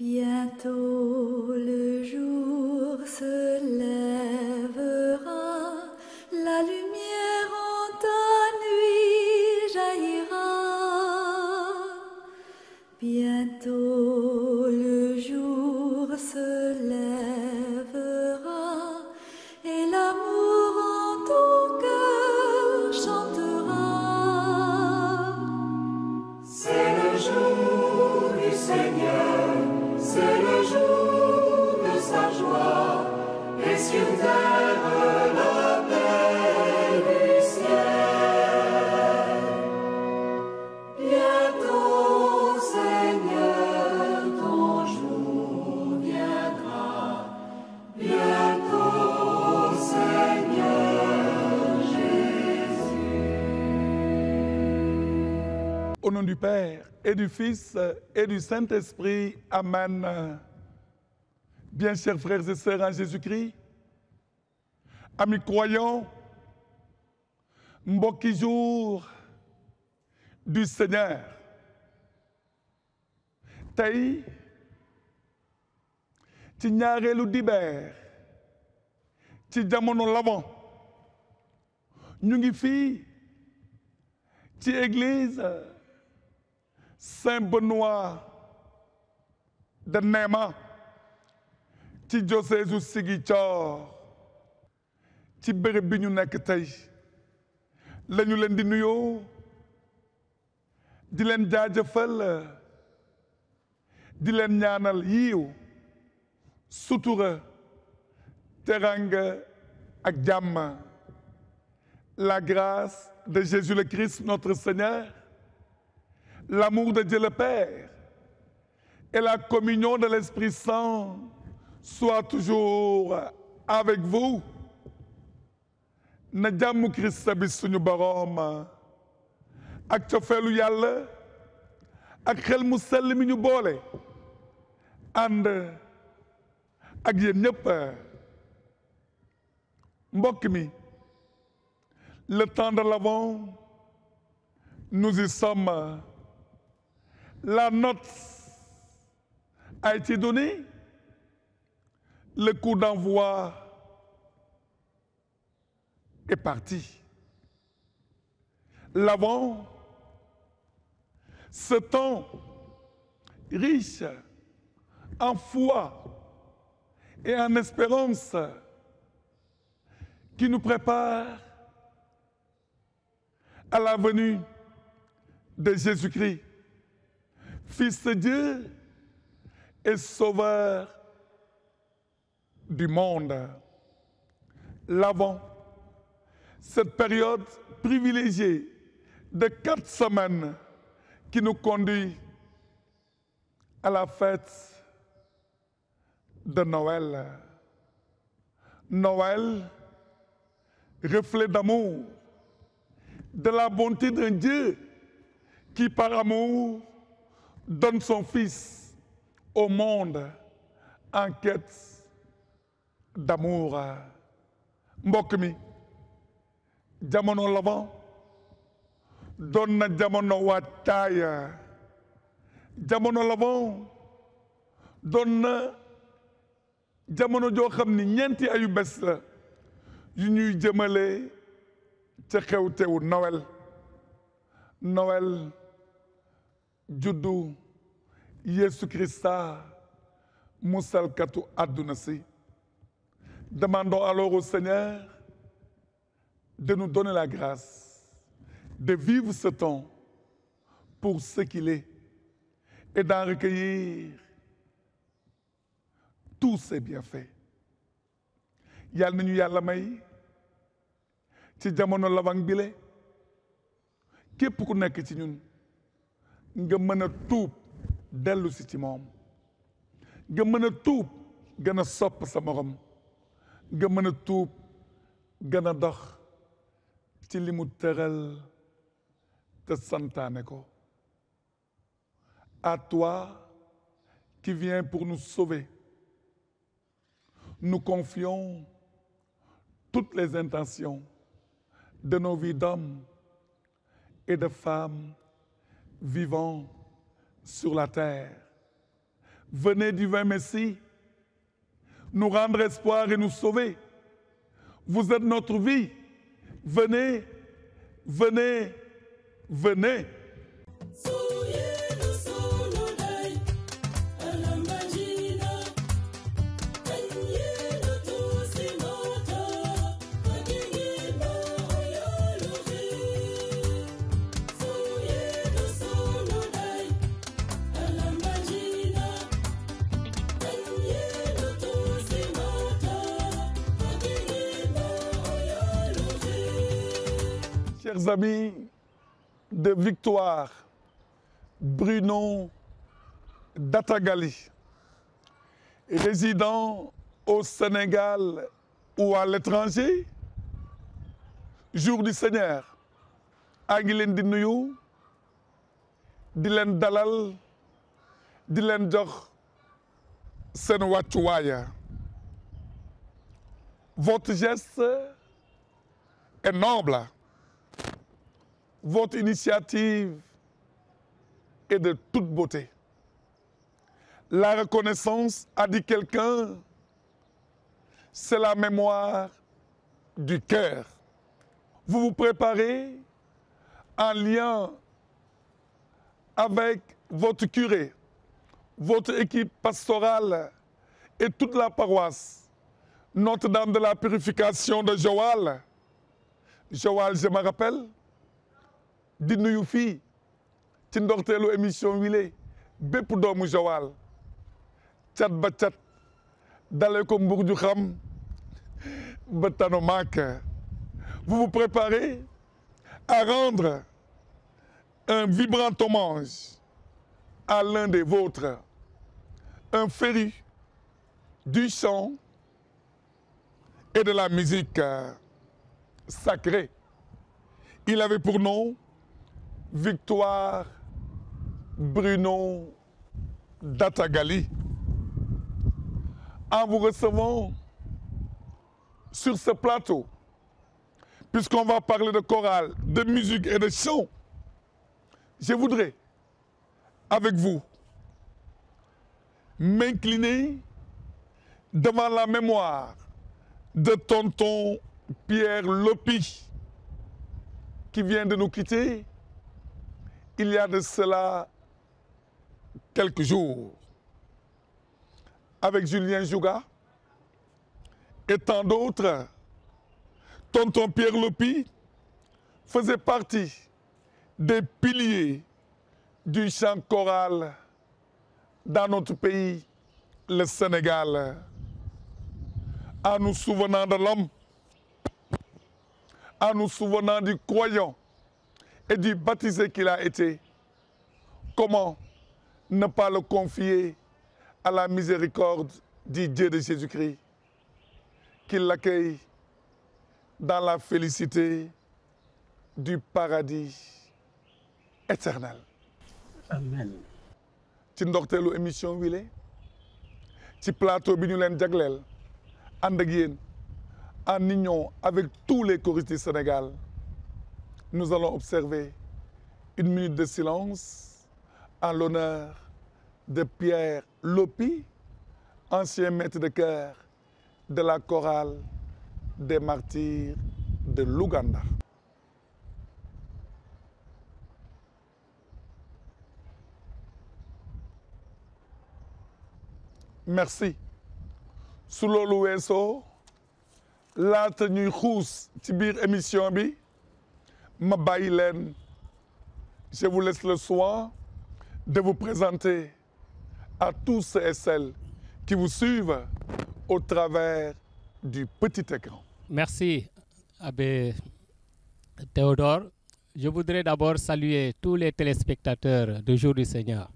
Bientôt le jour se lèvera, la lumière en ta nuit jaillira. Bientôt le jour se lèvera et l'amour en ton cœur chantera. C'est le jour du Seigneur, c'est le jour de sa joie, et sur terre la paix du ciel. Bientôt, Seigneur, ton jour viendra. Bientôt, Seigneur Jésus. Au nom du Père et du Fils et du Saint-Esprit, Amen. Bien chers frères et sœurs en Jésus-Christ, amis croyants, mbokki jour du Seigneur. Tey ci ñaareelu dibeer ci jamono l'Avent ñu ngi fii ci église Saint-Benoît de Néma ci diocèse Ziguinchor ci béréb bi ñu nekk tey lañu leen di nuyoo di leen jaajëfal di leen ñaanal yiiw sutura teranga ak jàmm. La grâce de Jésus le Christ notre Seigneur, l'amour de Dieu le Père et la communion de l'Esprit Saint soient toujours avec vous. Na jàmmu Christ bi suñu boroom ak cofeelu Yàlla ak xel mu sell mi ñu boole ànd ak yéen ñëpp. Mbokk mi, le temps de l'Avent, nous y sommes. La note a été donnée, le coup d'envoi est parti. L'Avent, ce temps riche en foi et en espérance qui nous prépare à la venue de Jésus-Christ, Fils de Dieu et Sauveur du monde. L'Avent, cette période privilégiée de 4 semaines qui nous conduit à la fête de Noël. Noël, reflet d'amour, de la bonté d'un Dieu qui, par amour, donne son Fils au monde en quête d'amour. Mbokk mi, jamono l'Avent doon na jamono waajtaay. Jamono l'Avent doon na jamono joo xam ni ñeenti ayu bés la yu ñuy jëmale ca xew-xewu Noël. Noël, juddu Yesu Christa musalkatu àdduna si. Demandons alors au Seigneur de nous donner la grâce de vivre ce temps pour ce qu'il est et d'en recueillir tous ses bienfaits. Yàlla nañu Yàlla may ci jamono l'Avent bile képp ku nekk ci ñun nga mën a tuub dellu si ci moom, nga mën a tuub gën a sopp sa morom, nga mën a tuub gën a dox ci li mu tëral te santaane ko. À toi qui viens pour nous sauver, nous confions toutes les intentions de nos vies d'hommes et de femmes vivant sur la terre. venez divin Messie, nous rendre espoir et nous sauver. Vous êtes notre vie. Venez, venez, venez. Chers amis de Victoire, Bruno Datagali, résident au Sénégal ou à l'étranger, jour du Seigneur, a ngi leen di nuyu, di leen dalal, di leen jox seen wàccuwaay. Votre geste est noble. Votre initiative est de toute beauté. La reconnaissance, a dit quelqu'un, c'est la mémoire du cœur. Vous vous préparez en lien avec votre curé, votre équipe pastorale et toute la paroisse Notre-Dame de la Purification de Joal. Joal, je me rappelle, di nuyu fii ci ndorteelu émission wile bépp doomu Joal cat ba cat dale ko mbur ju xam ba tano maak. Vous vous préparez à rendre un vibrant hommage à l'un des vôtres, un féru du chant et de la musique sacrée. Il avait pour nom Victoire Bruno Datagali. En vous recevant sur ce plateau, puisqu'on va parler de chorale, de musique et de chant, je voudrais, avec vous, m'incliner devant la mémoire de tonton Pierre Lopi, qui vient de nous quitter il y a de cela quelques jours. Avec Julien Jouga et tant d'autres, tonton Pierre Lopi faisait partie des piliers du chant choral dans notre pays, le Sénégal. En nous souvenant de l'homme, en nous souvenant du croyant et du baptisé qu'il a été, comment ne pas le confier à la miséricorde du Dieu de Jésus-Christ, qu'il l'accueille dans la félicité du paradis éternel. Amen. ci ndorteelu émission wile ci plateau bi ñu leen jagleel ànd ak yéen en union avec tous les choristes du Sénégal. Nous allons observer une minute de silence en l'honneur de Pierre Lopi, ancien maître de chœur de la chorale des martyrs de l'Ouganda. Merci. Su loolu weesoo laata ñuy xuus ci biir émission bi ma bàyyi leen, je vous laisse le soin de vous présenter à tous ceux et celles qui vous suivent au travers du petit écran. Merci, Abbé Théodore. Je voudrais d'abord saluer tous les téléspectateurs du Jour du Seigneur.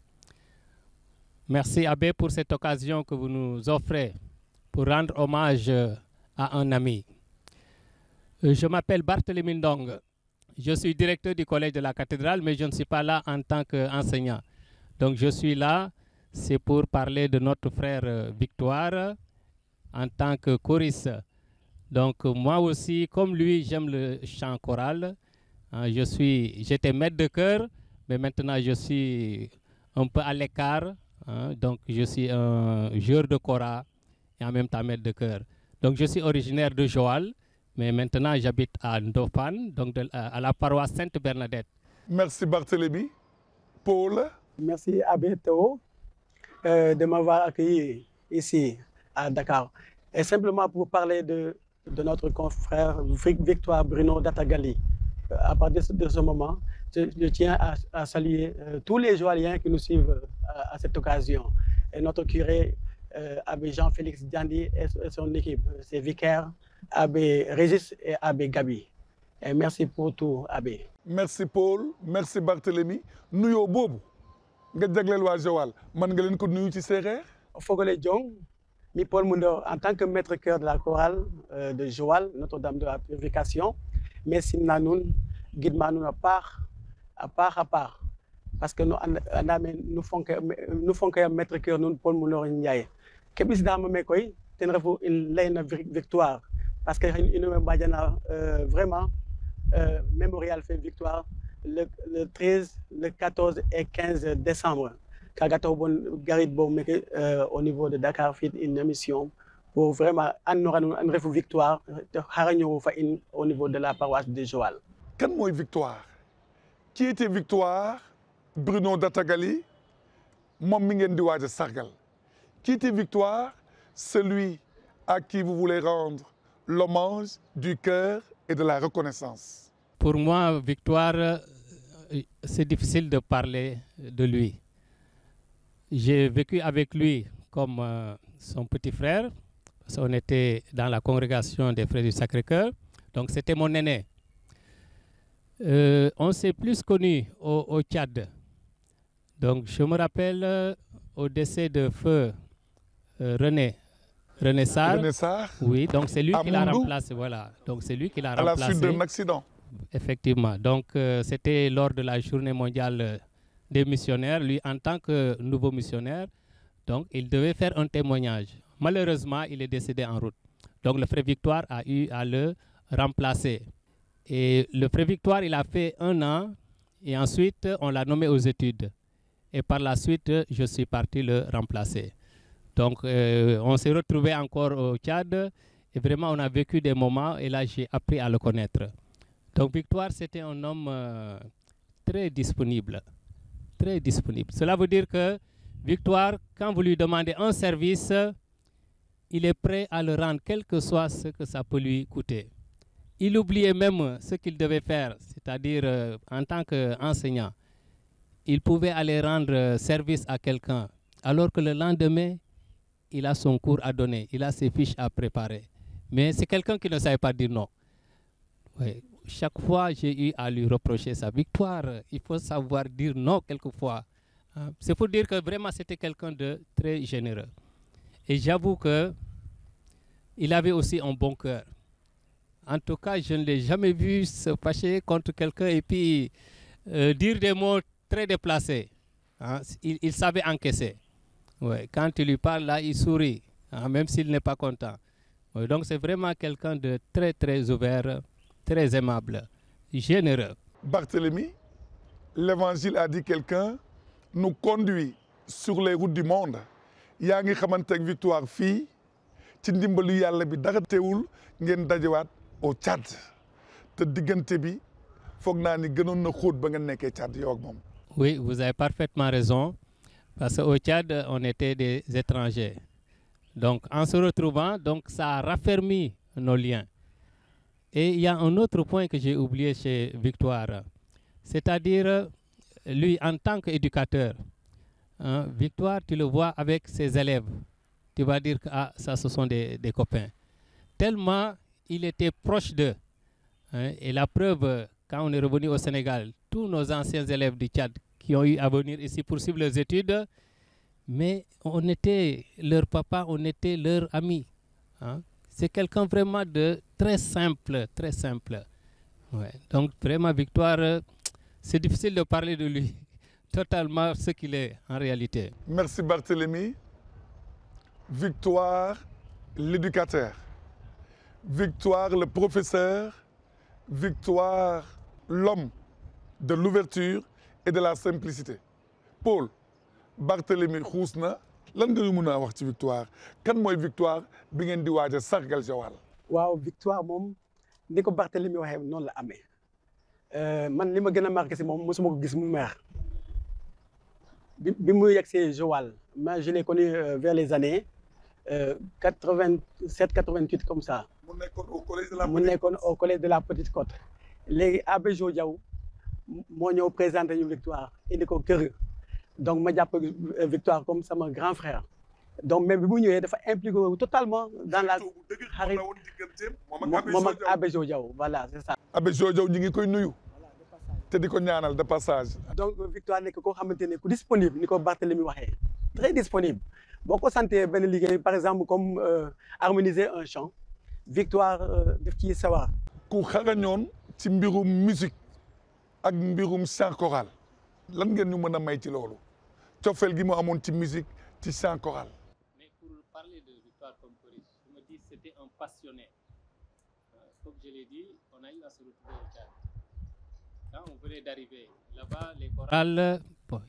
Merci, Abbé, pour cette occasion que vous nous offrez pour rendre hommage à un ami. Je m'appelle Barthélémy Ndong. Je suis directeur du collège de la cathédrale, mais je ne suis pas là en tant qu'enseignant. Donc je suis là, c'est pour parler de notre frère Victoire en tant que choriste. Donc moi aussi, comme lui, j'aime le chant choral. J'étais maître de chœur, mais maintenant je suis un peu à l'écart hein. Donc, je suis un joueur de kora et en même temps maître de chœur. Donc, je suis originaire de Joal, mais maintenant, j'habite à Ndofane, donc à la paroisse Sainte-Bernadette. Merci Barthélémy. Paul. Merci Abbé Théo de m'avoir accueilli ici à Dakar. Et simplement pour parler de notre confrère Victoire Bruno Datagali. À partir de ce moment, je tiens à saluer tous les Joaliens qui nous suivent à cette occasion. Et notre curé, Abbé Jean-Félix Diandi et son équipe, ses vicaires, Abbé Régis et Abbé Gabi. Et merci pour tout, Abbé. Merci Paul, merci Barthélémy. Nuyo bobu nga jagleel waa Joal man nga leen ko nuyu ci séeréer. Fogole Diong, mi Paul Mundo, en tant que maître chœur de la chorale de Joal, Notre-Dame de la Purification, merci Nanoun, guide-moi nous à part. Parce que nous font que maître cœur nous Paul Moulor Ndiaye. Kebis dama me koy ten refu une victoire parce que une badjana vraiment mémorial fait victoire le 13, le 14 et 15 décembre. Kagato bon garit bon au niveau de Dakar fait une émission pour vraiment une refu victoire au niveau de la paroisse de Joal. Kan mooy victoire? Qui était Victoire Bruno Datagali, moom mi ngeen di waaj a sargal. Qui était Victoire? Celui à qui vous voulez rendre l'hommage du cœur et de la reconnaissance. Pour moi, Victoire, c'est difficile de parler de lui. J'ai vécu avec lui comme son petit frère, parce qu'on était dans la congrégation des Frères du Sacré-Cœur, donc c'était mon aîné. On s'est plus connus au Tchad. Donc, je me rappelle au décès de feu René Sarr. René Sarr. Oui, donc c'est lui qui l'a remplacé. Voilà. Donc, c'est lui qui l'a remplacé. À la suite d'un accident. Effectivement. Donc, c'était lors de la journée mondiale des missionnaires. Lui, en tant que nouveau missionnaire, donc, il devait faire un témoignage. Malheureusement, il est décédé en route. Donc, le frère Victoire a eu à le remplacer. Et le frère Victoire, il a fait 1 an et ensuite on l'a nommé aux études. Et par la suite, je suis parti le remplacer. Donc on s'est retrouvé encore au Tchad et vraiment on a vécu des moments et là j'ai appris à le connaître. Donc Victoire, c'était un homme très disponible. Très disponible. Cela veut dire que Victoire, quand vous lui demandez un service, il est prêt à le rendre, quel que soit ce que ça peut lui coûter. Il oubliait même ce qu'il devait faire, c'est-à-dire en tant qu'enseignant. Il pouvait aller rendre service à quelqu'un, alors que le lendemain, il a son cours à donner, il a ses fiches à préparer. Mais c'est quelqu'un qui ne savait pas dire non. Ouais. Chaque fois, j'ai eu à lui reprocher sa victoire. Il faut savoir dire non quelquefois. C'est pour dire que vraiment, c'était quelqu'un de très généreux. Et j'avoue qu'il avait aussi un bon cœur. En tout cas, je ne l'ai jamais vu se fâcher contre quelqu'un et puis dire des mots très déplacés. Hein. Il savait encaisser. Ouais. Quand tu lui parles, là, il sourit, hein, même s'il n'est pas content. Ouais. Donc, c'est vraiment quelqu'un de très, très ouvert, très aimable, généreux. Barthélémy, l'évangile a dit quelqu'un nous conduit sur les routes du monde. yaa ngi xamante ak Victoire fii ci ndimbalu yàlla bi dara teewul ngeen dajewaat au Tchad te diggante bi foog naa ni gënoon na xóot ba nga nekkee Tchad yow ak moom. Oui, vous avez parfaitement raison parce qu'au Tchad on était des étrangers. Donc en se retrouvant, donc ça a raffermi nos liens. Et il y a un autre point que j'ai oublié chez Victoire, c'est-à-dire lui en tant qu'éducateur. Hein, Victoire, tu le vois avec ses élèves. Tu vas dire que ah, ça, ce sont des copains. Tellement il était proche d'eux. Hein, et la preuve, quand on est revenu au Sénégal, tous nos anciens élèves du Tchad qui ont eu à venir ici poursuivre leurs études, mais on était leur papa, on était leur ami. Hein. C'est quelqu'un vraiment de très simple, très simple. Ouais. Donc vraiment, Victoire, c'est difficile de parler de lui. Totalement ce qu'il est en réalité. Merci Barthélémy. Victoire, l'éducateur. Victoire, le professeur. Victoire, l'homme de l'ouverture et de la simplicité. Paul, Barthélemy xuus na lan nga ñu mën a wax ci victoire kan mooy victoire bi ngeen di waaj a sargal Joal. waaw victoire moom ni ko Barthélemy waxee noonu la amee man li ma gën a marqué si moom mosuma ko gis mu mer bi mu yegsee Joal mais je l'ai connu vers les années 87 88 comme ça. mu nekkoon au collège de la mu nekkoon au collège de la Petite Côte. léegi Abbé Jo Diaw moo ñëw présenté ñu victoire indi ko kër donc ma jàpp victoire comme sama grand frère. donc même bi mu ñëwee dafa impliqué totalement dans la xarit moom ak Abbé Jo Diaw voilà c'est ça. Abbé Jo Diaw ñu ngi koy nuyu te di ko ñaanal de passage. donc victoire nekk koo xamante ne ku disponible ni ko Barthélemy waxee très disponible boo ko santee benn liggéey par exemple comme harmoniser un chant victoire def ci sawar. ku xarañoon ci mbirum musique ak mbirum chant choral lan ngeen ñu mën a may ci loolu cofeel gi mu amoon ci musique ci chant choral. Mais pour parler de victoire comme choriste, je me dis que c'était un passionné. Comme je l'ai dit, on a eu à se retrouver au Tchad. Quand on venait d'arriver là-bas, les chorales, bon,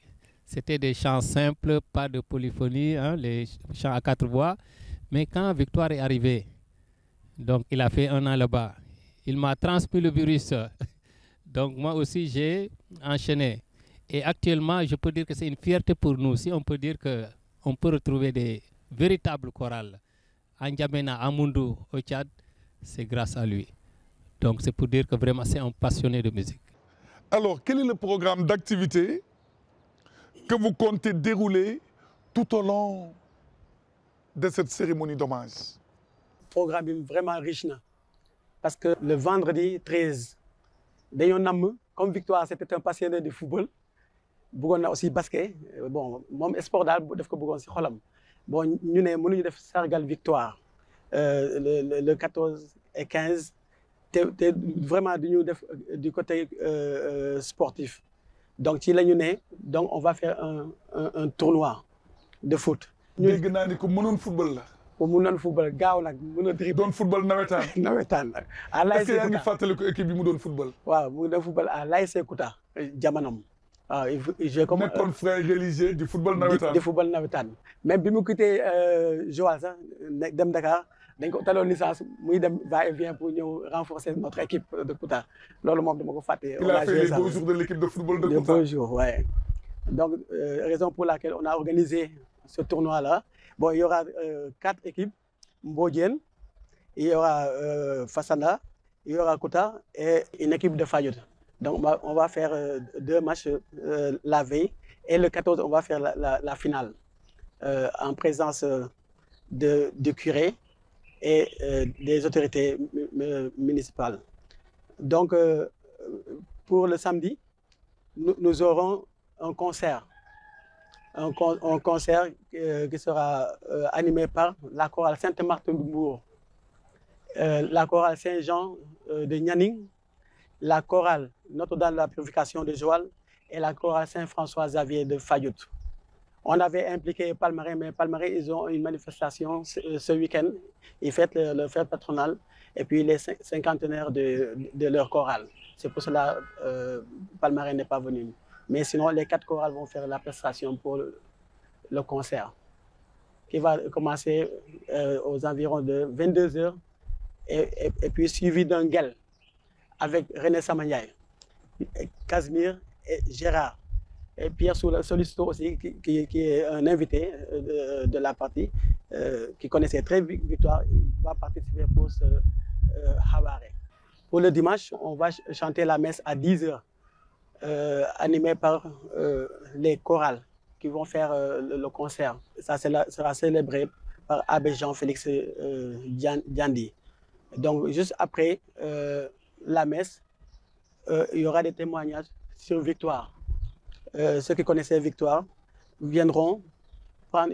c'était des chants simples, pas de polyphonie, hein, les chants à 4 voix. Mais quand Victoire est arrivé, donc il a fait 1 an là-bas, il m'a transmis le virus. Donc moi aussi, j'ai enchaîné. Et actuellement, je peux dire que c'est une fierté pour nous. Si on peut dire qu'on peut retrouver des véritables chorales à N'Djamena, à Moundou, au Tchad, c'est grâce à lui. Donc c'est pour dire que vraiment c'est un passionné de musique. Alors, quel est le programme d'activité que vous comptez dérouler tout au long de cette cérémonie d'hommage? Programme est vraiment riche. Parce que le vendredi 13, dañoo namm comme Victoire c'était un passionné de football bëggoon na aussi basket bon moom sport daal daf ko bëggoon si xolam bon ñu ne mënuñu def sargal Victoire le 14 et 15 te vraiment du ñu def du côté sportif donc ci la ñu ne donc on va faire un tournoi de foot. dégg naa ni ko mënoon football la. ko mënoon football gaaw nag mën a dribble. doon football nawetaan. nawetaan nag. à l'ASC Kouta est-ce que yaa ngi fàttaliku équipe bi mu doon football. waaw mu doon football à l'ASC Kouta jamonoom. waaw il comme nekkoon frère religieux du football nawetaan. di football nawetaan même bi mu quitté Joal sax dem Dakar dañ ko taloon licence muy dem va et vient pour ñëw renforcer notre équipe de Kouta loolu moom dama ko fàtte. il a fait les beaux jours de l'équipe de football de Kouta. les beaux jours, ouais. Donc raison pour laquelle on a organisé ce tournoi-là. Bon, il y aura 4 équipes, Mbodjen, il y aura Fassana, il y aura Kouta et une équipe de Fayot. Donc on va faire 2 matchs la veille et le 14 on va faire la finale en présence du curé et des autorités municipales. Donc pour le samedi, nous aurons un concert. Un concert qui sera animé par la chorale Sainte-Marthe de Mbour, la chorale Saint-Jean de Nianing, la chorale Notre-Dame de la Purification de Joal et la chorale Saint-François-Xavier de Fayot. On avait impliqué Palmarin, mais Palmarin, ils ont une manifestation ce week-end. Ils fêtent leur fête patronale et puis les cinquantenaires de leur chorale. C'est pour cela que Palmarin n'est pas venu. Mais sinon, les 4 chorales vont faire la prestation pour le concert, qui va commencer aux environs de 22 h et puis suivi d'un guel avec René Samaniaï, Casimir et Gérard. Et Pierre Solisto aussi, qui est un invité de la partie, qui connaissait très Victoire, il va participer pour ce Havaré. Pour le dimanche, on va chanter la messe à 10 h. Animé par les chorales qui vont faire le concert. Ça sera célébré par Abbé Jean-Félix Diandi. Donc juste après la messe, il y aura des témoignages sur Victoire. Ceux qui connaissaient Victoire viendront prendre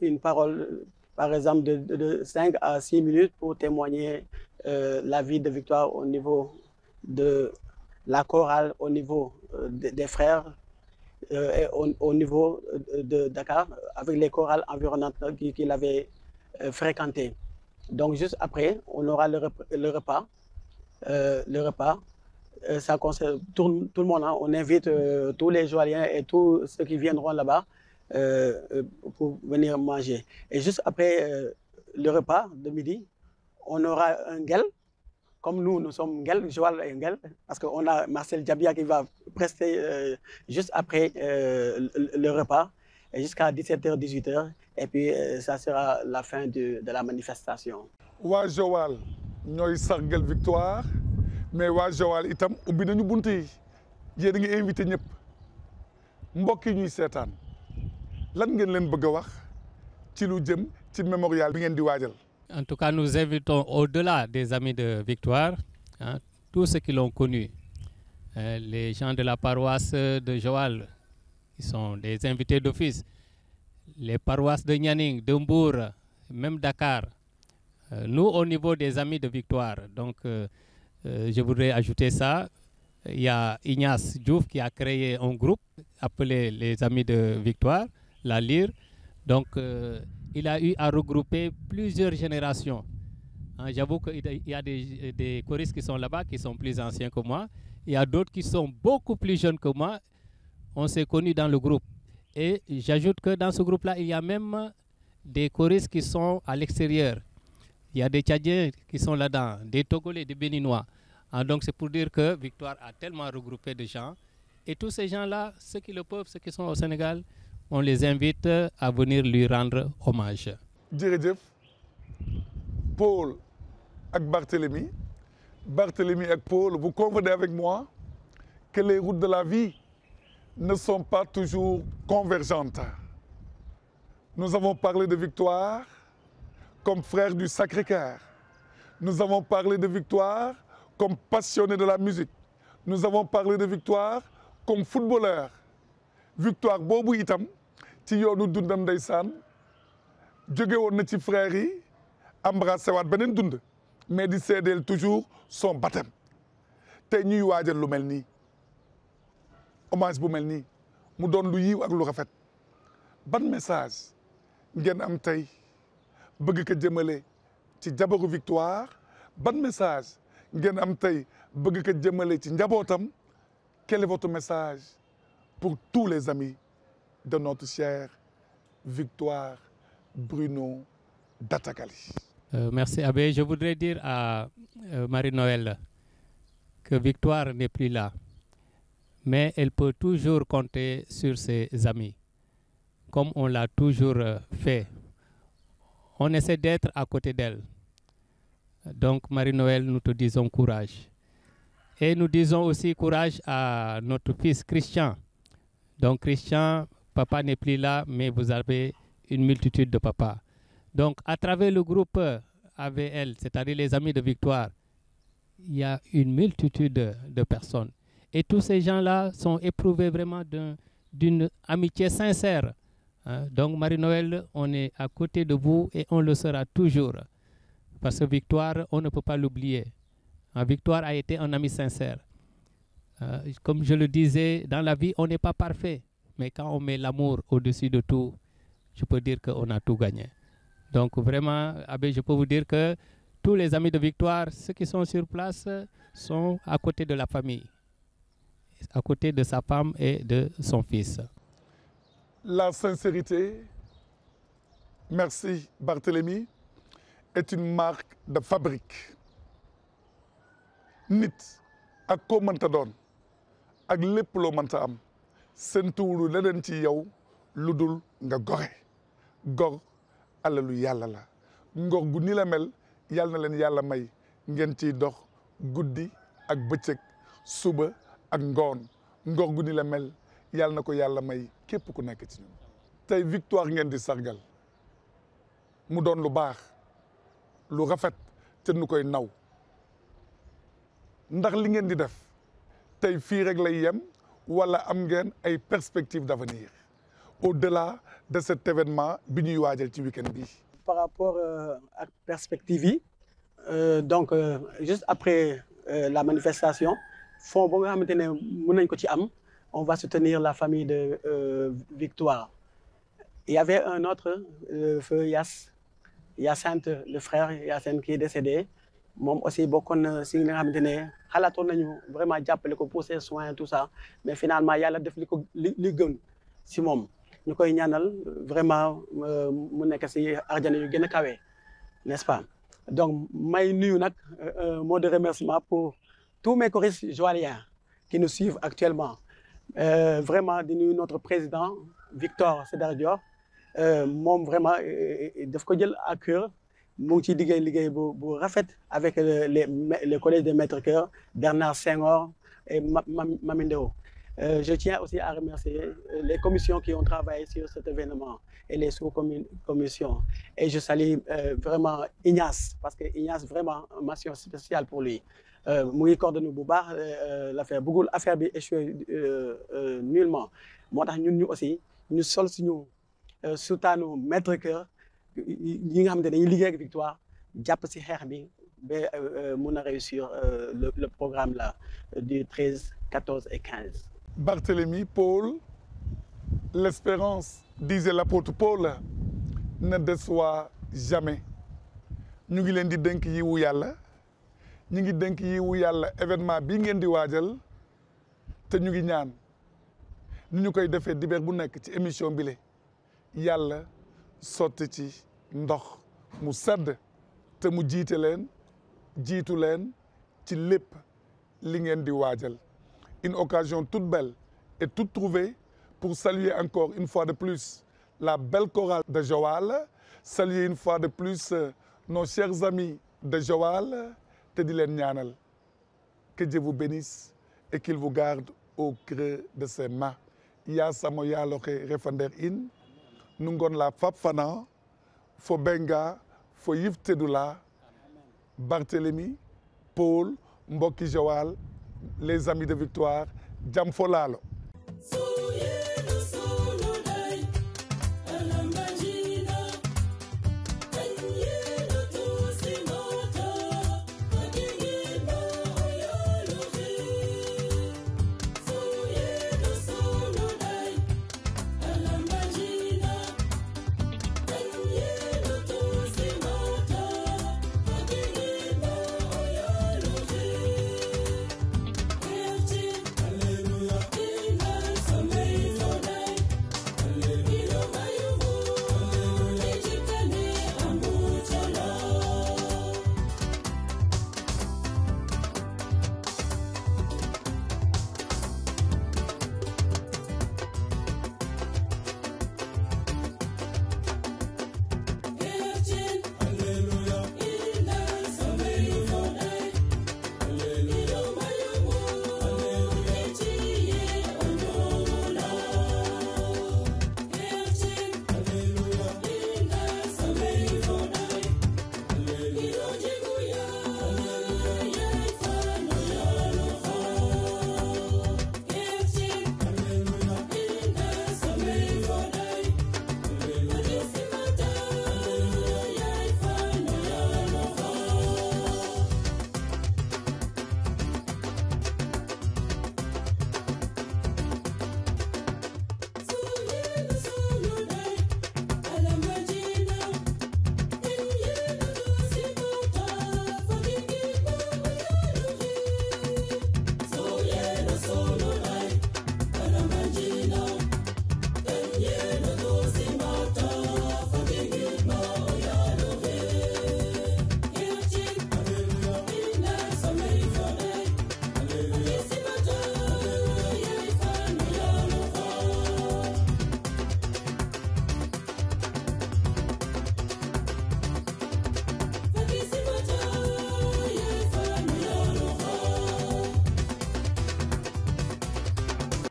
une parole, par exemple de 5 à 6 minutes pour témoigner la vie de Victoire au niveau de la chorale, au niveau des frères et au niveau de Dakar, avec les chorales environnantes qu'il avait fréquentées. Donc juste après, on aura le repas. Ça concerne tout le monde. Hein. On invite tous les Joaliens et tous ceux qui viendront là-bas pour venir manger. Et juste après le repas de midi, on aura un guel. Comme nous sommes Nguel, Joal et Nguel, parce qu'on a Marcel Diabia qui va prester juste après le repas, jusqu'à 17h, 18h, et puis ça sera la fin de la manifestation. waa Joal ñooy sargal victoire mais waa Joal itam ubbi nañu bunt yi yéen a ngi invité ñëpp mbokk yi ñuy seetaan lan ngeen leen bëgg a wax ci lu jëm ci mémorial bi ngeen di waajal. En tout cas, nous invitons au-delà des amis de Victoire, hein, tous ceux qui l'ont connu, les gens de la paroisse de Joal, qui sont des invités d'office, les paroisses de Nianing, de Mbour, même Dakar. Nous, au niveau des amis de Victoire, donc je voudrais ajouter ça. Il y a Ignace Diouf qui a créé un groupe appelé les Amis de Victoire, la Lyre. Donc, il a eu à regrouper plusieurs générations. Hein, j'avoue qu'il y a des choristes qui sont là-bas, qui sont plus anciens que moi. Il y a d'autres qui sont beaucoup plus jeunes que moi. On s'est connus dans le groupe. Et j'ajoute que dans ce groupe-là, il y a même des choristes qui sont à l'extérieur. Il y a des Tchadiens qui sont là-dedans, des Togolais, des Béninois. Hein, donc c'est pour dire que Victoire a tellement regroupé de gens. Et tous ces gens-là, ceux qui le peuvent, ceux qui sont au Sénégal, on les invite à venir lui rendre hommage. jërëjëf Paul ak Barthélemy ak Paul, vous convenez avec moi que les routes de la vie ne sont pas toujours convergentes. Nous avons parlé de Victoire comme frère du Sacré-Cœur. Nous avons parlé de Victoire comme passionné de la musique. Nous avons parlé de Victoire comme footballeur. Victoire boobu itam ci yoonu dundam ndeysaan jóge woon na ci frères yi embrassé waat beneen dund mais di seedeel toujours son baptême tey ñuy waajal lu mel nii hommage bu mel nii mu doon lu yiw ak lu rafet ban message ngeen am tey bëgg ko jëmale ci jabaru Victoire ban message ngeen am tey bëgg ko jëmale ci njabootam quel est votre message pour tous les amis de notre chère Victoire Bruno Dattagali. Merci Abbé. Je voudrais dire à Marie-Noël que Victoire n'est plus là, mais elle peut toujours compter sur ses amis, comme on l'a toujours fait. On essaie d'être à côté d'elle. Donc Marie-Noël, nous te disons courage. Et nous disons aussi courage à notre fils Christian. Donc Christian, papa n'est plus là, mais vous avez une multitude de papas. Donc à travers le groupe AVL, c'est-à-dire les amis de Victoire, il y a une multitude de personnes. Et tous ces gens-là sont éprouvés vraiment d'une amitié sincère. Hein? Donc Marie-Noël, on est à côté de vous et on le sera toujours. Parce que Victoire, on ne peut pas l'oublier. Hein? Victoire a été un ami sincère. Comme je le disais, dans la vie, on n'est pas parfait. Mais quand on met l'amour au-dessus de tout, je peux dire qu'on a tout gagné. Donc vraiment, Abbé, je peux vous dire que tous les amis de Victoire, ceux qui sont sur place, sont à côté de la famille, à côté de sa femme et de son fils. La sincérité, merci Barthélemy, est une marque de fabrique. Nit ak koo mënta doon ak lépp loo mënta am seen tuulu leneen ci yow lu dul nga gore gor alalu yàlla la ngor gu ni la mel yàlla na leen yàlla may ngeen ciy dox guddi ak bëccëg suba ak ngoon ngor gu ni la mel yàlla na ko yàlla may képp ku nekk ci ñun tey Victoire ngeen di sargal mu doon lu baax lu rafet te nu koy naw ndax li ngeen di def tey fii rek lay yem wala am ngeen ay perspectives d'avenir au-delà de cet événement bi ñuy waajal ci week-end bi. Par rapport à perspective yi donc juste après la manifestation fond bu nga xamante ne mën nañ ko ci am on va soutenir la famille de Victoire. Il y avait un autre feu Hyacinthe, le frère Hyacinthe qui est décédé. Moom aussi bokkoon na si nga xamante ne xalaatoon nañu vraiment jàppale ko pour ses soins tout ça mais finalement yàlla def li gën si moom ñu koy ñaanal vraiment mu nekk si arjana yu gën a kawe n'est-ce pas donc may nuyu nag mot de remerciement pour tous mes choristes joaliens qui nous suivent actuellement vraiment di nuyu notre président Victor Sédar Dior moom vraiment daf ko jël à cœur mu ngi ciy liggéey bu rafet avec les collèges des maîtres chœurs Bernard Senghor et Mami Ndeo. Je tiens aussi à remercier les commissions qui ont travaillé sur cet événement et les sous-commissions. Et je salue vraiment Ignace, parce que Ignace, vraiment, une mention spéciale pour lui. mu ngi coordonné bu baax l'affaire bëggul affaire bi échoué nullement moo tax ñun ñu aussi ñu sol suñu soutaanu maître chœur ñi nga xamante ne dañuy liggéey ak Victoire jàpp si xeex bi ba mun a réussir le programme là du 13, 14 et 15. Barthélemy, Paul, l'espérance, disait l'apôtre Paul, ne déçoit jamais. ñu ngi leen di dénk yiwu yàlla ñu ngi dénk yiwu yàlla événement bii ngeen di waajal te ñu ngi ñaan ni ñu koy defee dibeer bu nekk ci émission bile yàlla sotti ci ndox mu sedd te mu jiite leen jiitu leen ci lépp li ngeen di waajal. Une occasion toute belle et toute trouvée pour saluer encore une fois de plus la belle chorale de Joal, saluer une fois de plus nos chers amis de Joal, te di leen ñaanal que Dieu vous bénisse et qu'il vous garde au creux de ses mains. Ya samo ya loxe refander in nungon la fap fana fo benga fo yiftedula Barthélemy, Paul, mbokki Joal, les amis de Victoire, jam fo laalo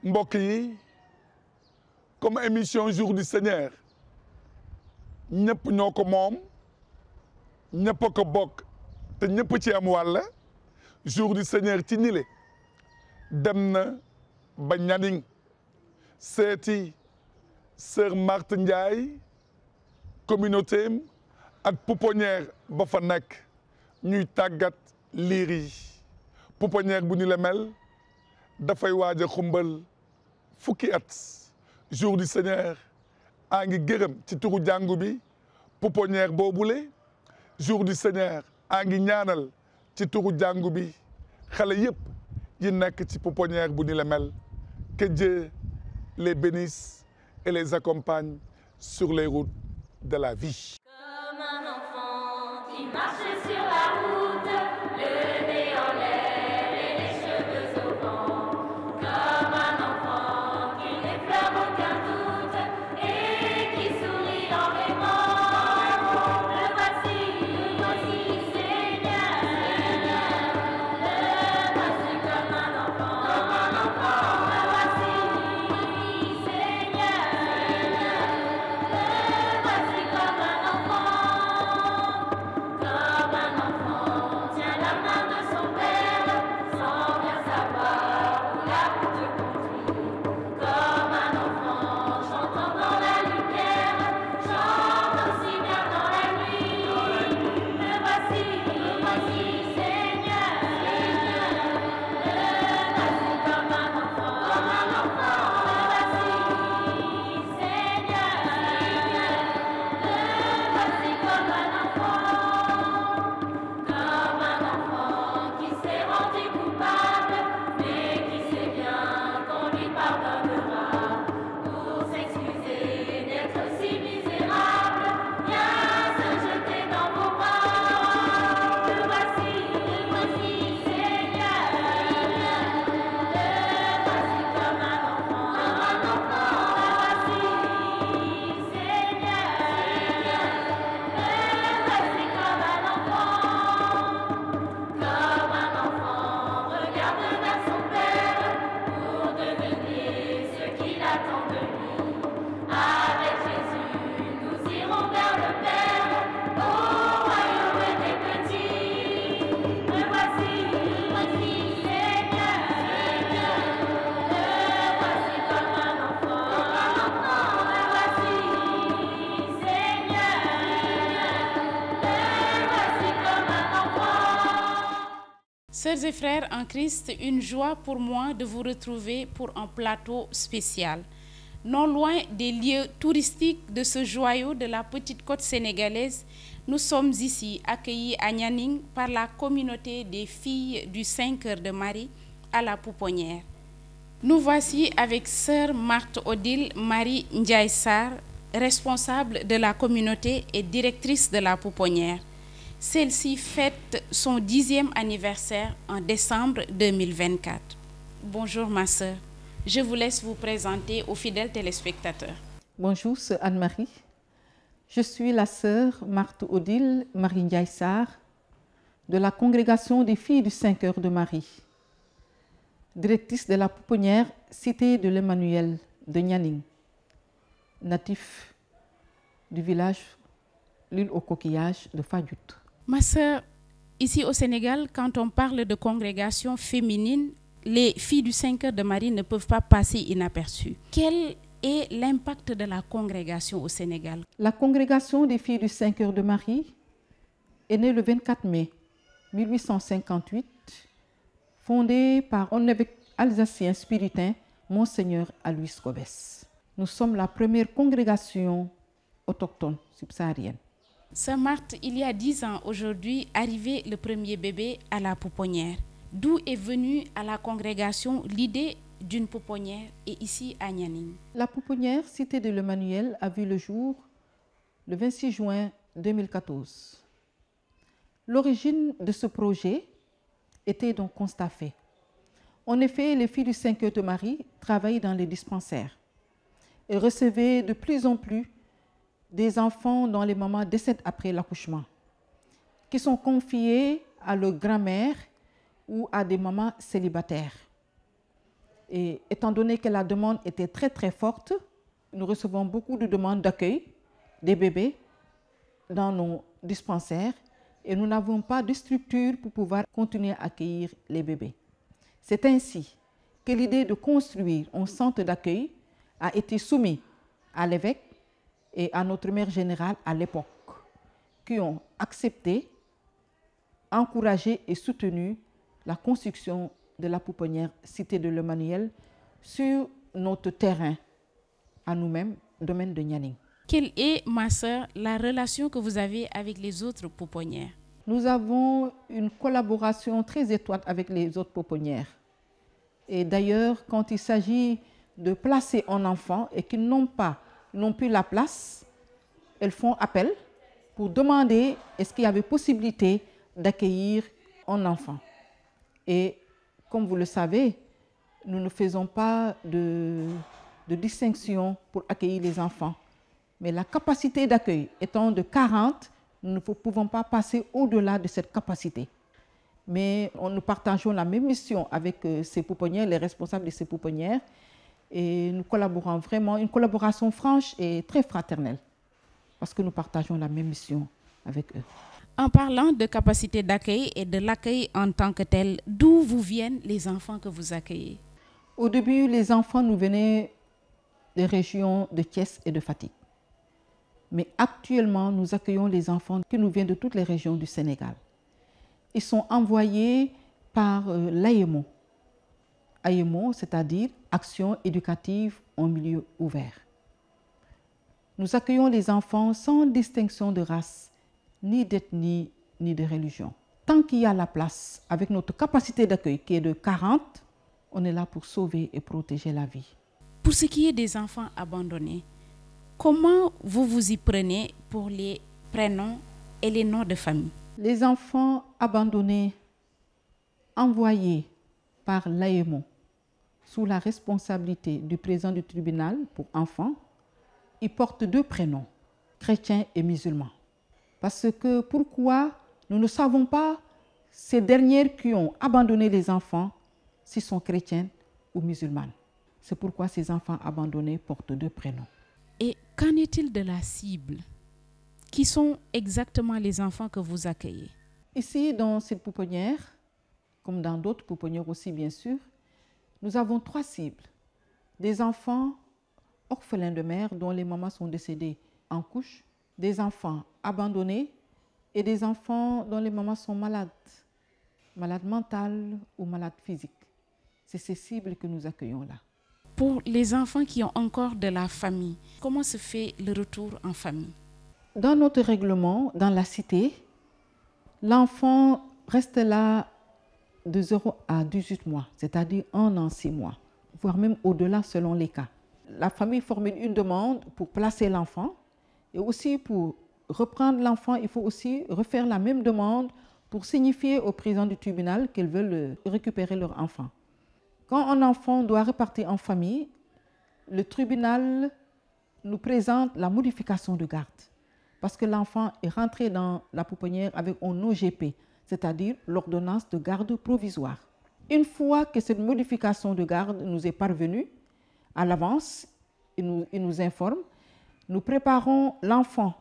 mbokk yi comme émission jour du Seigneur ñëpp ñoo ko moom ñëpp a ko bokk te ñëpp ci am wàll jour du Seigneur ci ñile dem na ba Nianing seeti sœur Marthe Ndiaye communauté am ak pouponnière ba fa nekk ñuy tàggat liir yi pouponnière bu ñu la mel dafay waaj a xumbal fukki at jour du Seigneur a ngi gërëm ci turu jàngu bi pouponnière boobule jour du Seigneur a ngi ñaanal ci turu jàngu bi xale yëpp yi nekk ci pouponnière bu ni la mel que Dieu les bénisse et les accompagne sur les routes de la vie. Comme un enfant qui marche sur la route, le nez en l'air et les cheveux au vent. Comme un enfant qui n'effleure aucun doute et qui sourit en rêvant. Le voici, Seigneur. Le voici comme un enfant. Le voici, Seigneur. Le voici comme un enfant. Comme un enfant tient la main de son père sans bien savoir où la route conduit. Comme un enfant chantant dans la lumière, chante aussi bien dans la nuit. Le voici, Seigneur. Le voici comme un enfant. Le voici, Seigneur. Le voici comme un enfant. Comme un enfant qui s'est rendu coupable, mais qui sait bien qu'on lui pardonnera. Pour s'excuser d'être si misérable, viens se jeter dans vos bras. Le voici, Seigneur. Le voici comme un enfant. Le voici, Seigneur. Le voici comme un enfant. Comme un enfant regarde vers son père pour devenir ce qu'il attend de lui. Avec Jésus, nous irons vers le Père, au royaume des petits. Le voici, Seigneur. Le voici comme un enfant. Le voici, Seigneur. Le voici comme un enfant. Sœurs et frères en Christ, une joie pour moi de vous retrouver pour un plateau spécial. Non loin des lieux touristiques de ce joyau de la petite côte sénégalaise, nous sommes ici accueillis à Nianing par la communauté des filles du 5 Cœurs de Marie à la Pouponnière. Nous voici avec sœur Marthe Odile Marie Ndiaye Sarr, responsable de la communauté et directrice de la Pouponnière. Celle-ci fête son 10e anniversaire en décembre 2024. Bonjour ma sœur, je vous laisse vous présenter aux fidèles téléspectateurs. Bonjour, sœur Anne-Marie. Je suis la sœur Marthe Odile Marie Ndiaye Sarr de la congrégation des filles du 5 Cœurs de Marie, directrice de la Pouponnière, cité de l'Emmanuel de Nianing, natif du village l'île aux coquillages de Fadiout. Ma sœur, ici au Sénégal, quand on parle de congrégation féminine, les filles du 5 Cœurs de Marie ne peuvent pas passer inaperçues. Quel est l'impact de la congrégation au Sénégal? La congrégation des filles du 5 Cœurs de Marie est née le 24 mai 1858, fondée par un évêque alsacien spiritain, Monseigneur Alois Cobès. Nous sommes la première congrégation autochtone subsaharienne. Sœur Marthe, il y a 10 ans aujourd'hui, arrivé le premier bébé à la Pouponnière. D'où est venue à la congrégation l'idée d'une pouponnière et ici à Nianing? La pouponnière, cité de l'Emmanuel, a vu le jour le 26 juin 2014. L'origine de ce projet était donc constat fait. En effet, les filles du 5 Cœurs de Marie travaillaient dans les dispensaires et recevaient de plus en plus des enfants dont les mamans décèdent après l'accouchement, qui sont confiés à leur grand-mère ou à des mamans célibataires. Et étant donné que la demande était très très forte, nous recevons beaucoup de demandes d'accueil des bébés dans nos dispensaires et nous n'avons pas de structure pour pouvoir continuer à accueillir les bébés. C'est ainsi que l'idée de construire un centre d'accueil a été soumise à l'évêque et à notre mère générale à l'époque, qui ont accepté, encouragé et soutenu la construction de la pouponnière cité de l'Emmanuel sur notre terrain, à nous-mêmes, domaine de Nianing. Quelle est, ma sœur, la relation que vous avez avec les autres pouponnières? Nous avons une collaboration très étroite avec les autres pouponnières. Et d'ailleurs, quand il s'agit de placer un enfant et qui n'ont plus la place, elles font appel pour demander est-ce qu'il y avait possibilité d'accueillir un enfant. Et comme vous le savez, nous ne faisons pas de distinction pour accueillir les enfants. Mais la capacité d'accueil étant de 40, nous ne pouvons pas passer au-delà de cette capacité. Mais nous partageons la même mission avec ces pouponnières, les responsables de ces pouponnières, et nous collaborons vraiment, une collaboration franche et très fraternelle, parce que nous partageons la même mission avec eux. En parlant de capacité d'accueil et de l'accueil en tant que tel, d'où vous viennent les enfants que vous accueillez? Au début, les enfants nous venaient des régions de Thiès et de Fatick. Mais actuellement, nous accueillons les enfants qui nous viennent de toutes les régions du Sénégal. Ils sont envoyés par l'AEMO. AEMO, c'est-à-dire Action éducative en milieu ouvert. Nous accueillons les enfants sans distinction de race, ni d'ethnie, ni de religion. Tant qu'il y a la place, avec notre capacité d'accueil qui est de 40, on est là pour sauver et protéger la vie. Pour ce qui est des enfants abandonnés, comment vous vous y prenez pour les prénoms et les noms de famille? Les enfants abandonnés, envoyés par l'AEMO, sous la responsabilité du président du tribunal pour enfants, ils portent 2 prénoms, chrétiens et musulmans. Parce que pourquoi nous ne savons pas ces dernières qui ont abandonné les enfants, s'ils sont chrétiens ou musulmans. C'est pourquoi ces enfants abandonnés portent 2 prénoms. Et qu'en est-il de la cible? Qui sont exactement les enfants que vous accueillez? Ici, dans cette pouponnière, comme dans d'autres pouponnières aussi bien sûr, nous avons 3 cibles. Des enfants orphelins de mère dont les mamans sont décédées en couche, des enfants abandonnés et des enfants dont les mamans sont malades mentales ou malades physiques. C'est ces cibles que nous accueillons là. Pour les enfants qui ont encore de la famille, comment se fait le retour en famille? Dans notre règlement, dans la cité, l'enfant reste là de 0 à 18 mois, c'est-à-dire 1 an, 6 mois, voire même au-delà selon les cas. La famille formule une demande pour placer l'enfant et aussi pour reprendre l'enfant, il faut aussi refaire la même demande pour signifier au président du tribunal qu'ils veulent récupérer leur enfant. Quand un enfant doit repartir en famille, le tribunal nous présente la modification de garde parce que l'enfant est rentré dans la pouponnière avec un OGP, c'est-à-dire l'ordonnance de garde provisoire. Une fois que cette modification de garde nous est parvenue, à l'avance, il nous informe, nous préparons l'enfant,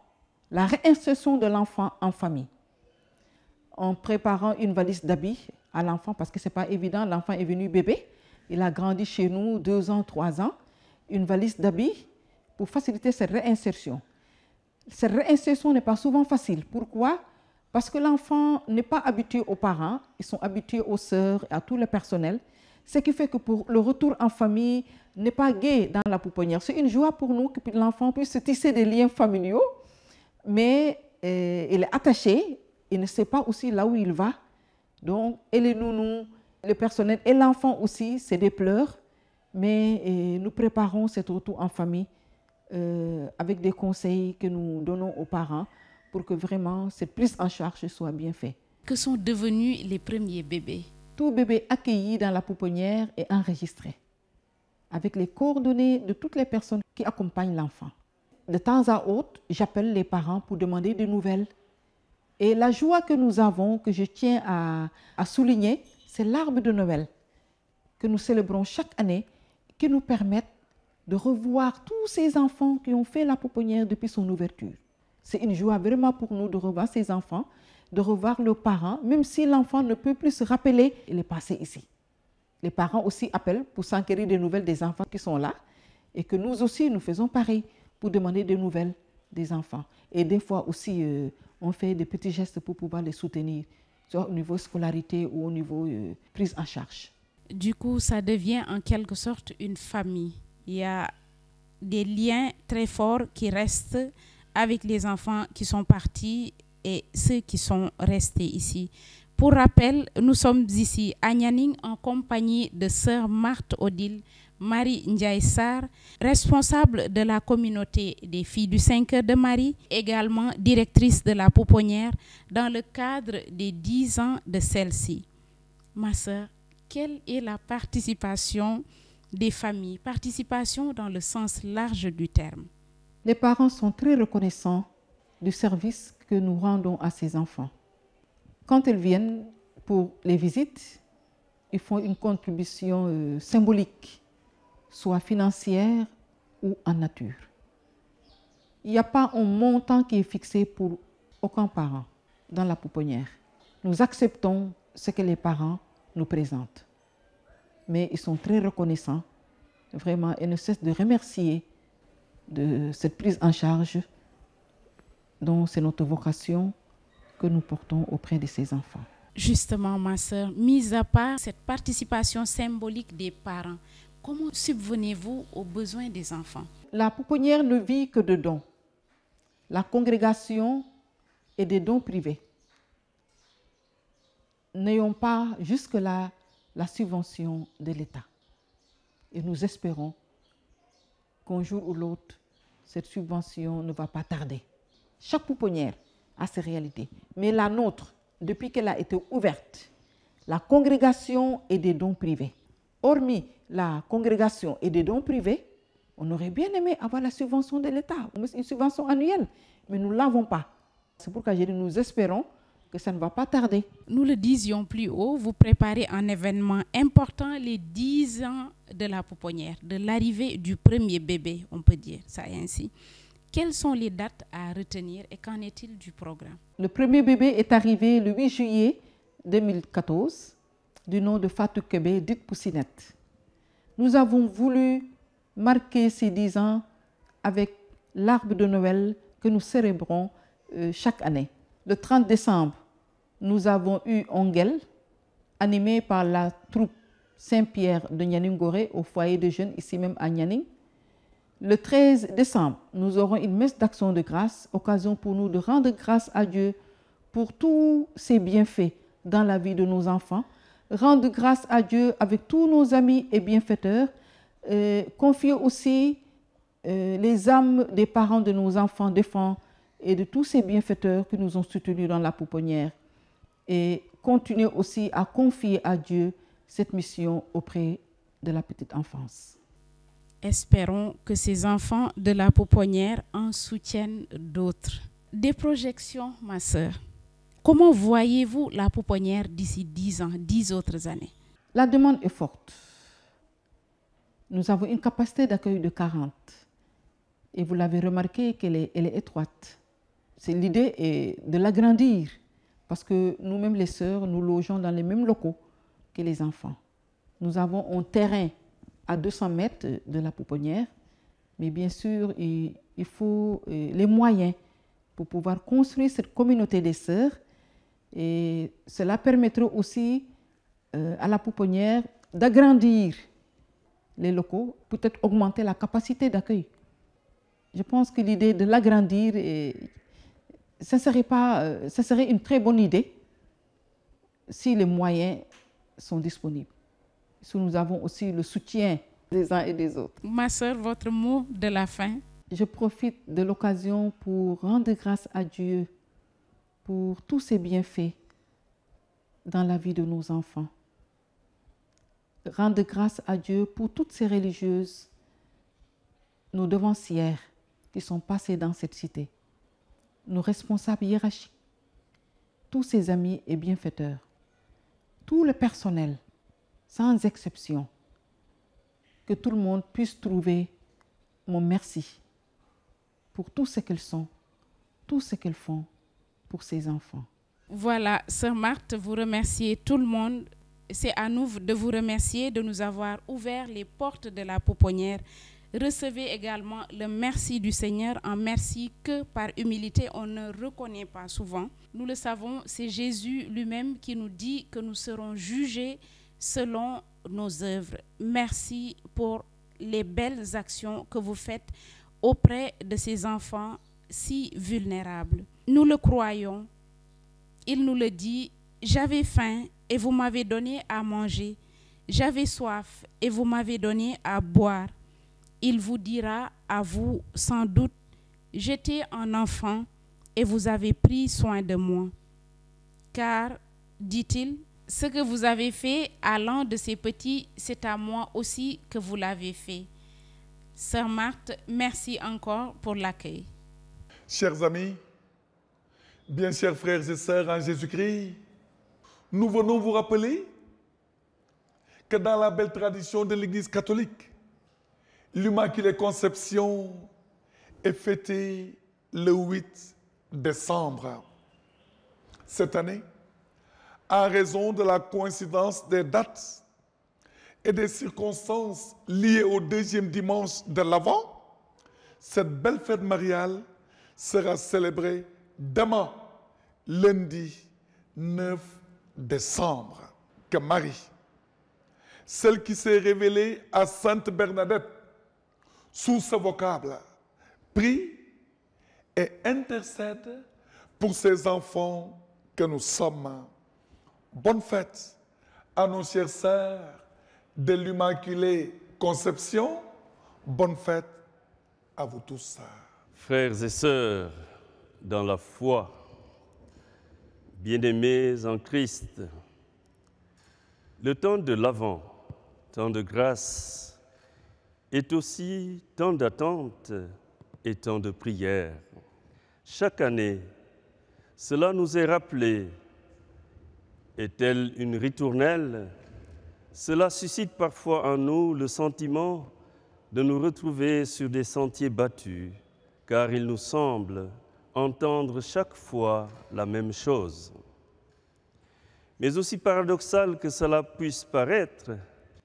la réinsertion de l'enfant en famille, en préparant une valise d'habits à l'enfant parce que ce n'est pas évident, l'enfant est venu bébé, il a grandi chez nous 2 ans, 3 ans, une valise d'habits pour faciliter cette réinsertion. Cette réinsertion n'est pas souvent facile. Pourquoi? Parce que l'enfant n'est pas habitué aux parents, ils sont habitués aux sœurs et à tout le personnel, ce qui fait que pour le retour en famille n'est pas gai dans la pouponnière. C'est une joie pour nous que l'enfant puisse se tisser des liens familiaux, mais il est attaché, il ne sait pas aussi là où il va. Donc, et les nounous, le personnel et l'enfant aussi, c'est des pleurs, mais nous préparons cet retour en famille avec des conseils que nous donnons aux parents pour que vraiment cette prise en charge soit bien faite. Que sont devenus les premiers bébés? Tout bébé accueilli dans la pouponnière est enregistré avec les coordonnées de toutes les personnes qui accompagnent l'enfant. De temps à autre, j'appelle les parents pour demander des nouvelles. Et la joie que nous avons, que je tiens à souligner, c'est l'arbre de Noël que nous célébrons chaque année, qui nous permettent de revoir tous ces enfants qui ont fait la pouponnière depuis son ouverture. C'est une joie vraiment pour nous de revoir ces enfants, de revoir leurs parents, même si l'enfant ne peut plus se rappeler, il est passé ici. Les parents aussi appellent pour s'enquérir des nouvelles des enfants qui sont là et que nous aussi, nous faisons pareil pour demander des nouvelles des enfants. Et des fois aussi, on fait des petits gestes pour pouvoir les soutenir, soit au niveau scolarité ou au niveau prise en charge. Du coup, ça devient en quelque sorte une famille. Il y a des liens très forts qui restent avec les enfants qui sont partis et ceux qui sont restés ici. Pour rappel, nous sommes ici à Nianing en compagnie de sœur Marthe Odile, Marie Ndiaye Sarr, responsable de la communauté des filles du 5 heures de Marie, également directrice de la pouponnière dans le cadre des 10 ans de celle-ci. Ma sœur, quelle est la participation des familles, participation dans le sens large du terme? Les parents sont très reconnaissants du service que nous rendons à ces enfants. Quand ils viennent pour les visites, ils font une contribution symbolique, soit financière ou en nature. Il n'y a pas un montant qui est fixé pour aucun parent dans la pouponnière. Nous acceptons ce que les parents nous présentent. Mais ils sont très reconnaissants, vraiment, et ne cessent de remercier de cette prise en charge dont c'est notre vocation que nous portons auprès de ces enfants. Justement, ma sœur, mis à part cette participation symbolique des parents, comment subvenez-vous aux besoins des enfants? La pouponnière ne vit que de dons. La congrégation est des dons privés. N'ayons pas jusque-là la subvention de l'État. Et nous espérons qu'un jour ou l'autre, cette subvention ne va pas tarder. Chaque pouponnière a ses réalités. Mais la nôtre, depuis qu'elle a été ouverte, la congrégation est des dons privés. Hormis la congrégation et des dons privés, on aurait bien aimé avoir la subvention de l'État, une subvention annuelle, mais nous ne l'avons pas. C'est pourquoi j'ai dit nous espérons que ça ne va pas tarder. Nous le disions plus haut, vous préparez un événement important, les 10 ans de la pouponnière, de l'arrivée du premier bébé, on peut dire ça ainsi. Quelles sont les dates à retenir et qu'en est-il du programme? Le premier bébé est arrivé le 8 juillet 2014, du nom de Fatou Kébé, dite Poussinette. Nous avons voulu marquer ces 10 ans avec l'arbre de Noël que nous célébrons chaque année. Le 30 décembre, nous avons eu Onguel, animé par la troupe Saint-Pierre de Nianing-Goré au foyer de jeunes, ici même à Nianing. Le 13 décembre, nous aurons une messe d'action de grâce, occasion pour nous de rendre grâce à Dieu pour tous ses bienfaits dans la vie de nos enfants, rendre grâce à Dieu avec tous nos amis et bienfaiteurs, confier aussi les âmes des parents de nos enfants défunts et de tous ces bienfaiteurs qui nous ont soutenus dans la pouponnière, et continuer aussi à confier à Dieu cette mission auprès de la petite enfance. Espérons que ces enfants de la pouponnière en soutiennent d'autres. Des projections, ma sœur. Comment voyez-vous la pouponnière d'ici 10 ans, 10 autres années? La demande est forte. Nous avons une capacité d'accueil de 40. Et vous l'avez remarqué qu'elle est étroite. L'idée est de l'agrandir, parce que nous-mêmes, les sœurs, nous logeons dans les mêmes locaux que les enfants. Nous avons un terrain à 200 mètres de la pouponnière, mais bien sûr, il faut les moyens pour pouvoir construire cette communauté des sœurs. Et cela permettra aussi à la pouponnière d'agrandir les locaux, peut-être augmenter la capacité d'accueil. Je pense que l'idée de l'agrandir, ça serait une très bonne idée si les moyens sont disponibles. Si nous avons aussi le soutien des uns et des autres. Ma sœur, votre mot de la fin? Je profite de l'occasion pour rendre grâce à Dieu pour tous ses bienfaits dans la vie de nos enfants. Rendre grâce à Dieu pour toutes ces religieuses, nos devancières qui sont passées dans cette cité, nos responsables hiérarchiques, tous ses amis et bienfaiteurs, tout le personnel, sans exception, que tout le monde puisse trouver mon merci pour tout ce qu'elles sont, tout ce qu'elles font pour ses enfants. Voilà, sœur Marthe, vous remerciez tout le monde. C'est à nous de vous remercier de nous avoir ouvert les portes de la pouponnière. Recevez également le merci du Seigneur, un merci que par humilité on ne reconnaît pas souvent. Nous le savons, c'est Jésus lui-même qui nous dit que nous serons jugés selon nos œuvres. Merci pour les belles actions que vous faites auprès de ces enfants si vulnérables. Nous le croyons. Il nous le dit, j'avais faim et vous m'avez donné à manger. J'avais soif et vous m'avez donné à boire. Il vous dira à vous sans doute, j'étais un enfant et vous avez pris soin de moi. Car, dit-il, ce que vous avez fait à l'un de ces petits, c'est à moi aussi que vous l'avez fait. Sœur Marthe, merci encore pour l'accueil. Chers amis, bien chers frères et sœurs en Jésus-Christ, nous venons vous rappeler que dans la belle tradition de l'Église catholique, l'Immaculée Conception est fêtée le 8 décembre. Cette année, en raison de la coïncidence des dates et des circonstances liées au deuxième dimanche de l'Avent, cette belle fête mariale sera célébrée demain, lundi 9 décembre. Que Marie, celle qui s'est révélée à Sainte Bernadette sous ce vocable, prie et intercède pour ces enfants que nous sommes. Bonne fête à nos chères sœurs de l'Immaculée Conception. Bonne fête à vous tous. Frères et sœurs dans la foi, bien-aimés en Christ, le temps de l'Avent, temps de grâce, est aussi temps d'attente et temps de prière. Chaque année, cela nous est rappelé. Et telle une ritournelle, cela suscite parfois en nous le sentiment de nous retrouver sur des sentiers battus, car il nous semble entendre chaque fois la même chose. Mais aussi paradoxal que cela puisse paraître,